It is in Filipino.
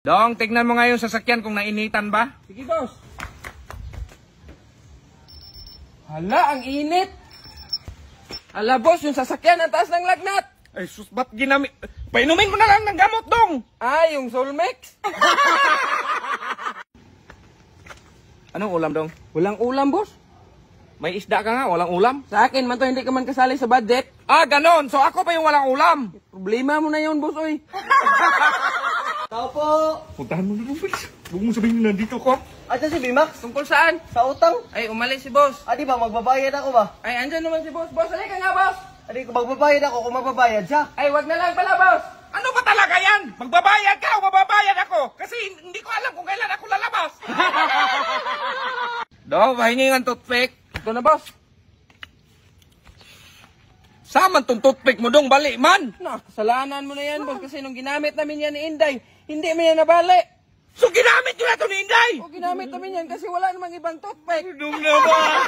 Dong, tignan mo nga yung sasakyan kung nainitan ba. Sige, boss. Hala, ang init. Hala, boss, yung sasakyan ang taas ng lagnat. Ay, sus, ba't ginamit? Painumin mo na lang ng gamot, Dong. Ah, yung Solmex. Anong ulam, Dong? Walang ulam, boss. May isda ka nga, walang ulam. Sa akin man to, hindi ka man kasali sa budget. Ah, ganon. So ako pa yung walang ulam. Problema mo na yun, boss, oy. Tao po! Puntahan mo na, Dong, Felix. Huwag mo sabihin na nandito ko. Asa si Bimax? Tungkol saan? Sa utang? Ay, umalis si boss. Adi ba, magbabayad ako ba? Ay, andyan naman si boss. Boss, halika nga, boss. Adi ko, magbabayad ako kung magbabayad siya. Ay, wag na lang pala, boss. Ano ba talaga yan? Magbabayad ka o mababayad ako? Kasi hindi ko alam kung kailan ako lalabas. Dong, pahingi ng toothpick. Ito na, boss. Saman tong toothpick mo, Dong, bali man. Na, kasalanan mo na yan, boss. Kasi nung ginamit namin yan ni Inday, hindi mo yan nabali. So ginamit nyo na ito ni Inday. O, ginamit namin yan kasi wala namang ibang toothpick. Dong naman.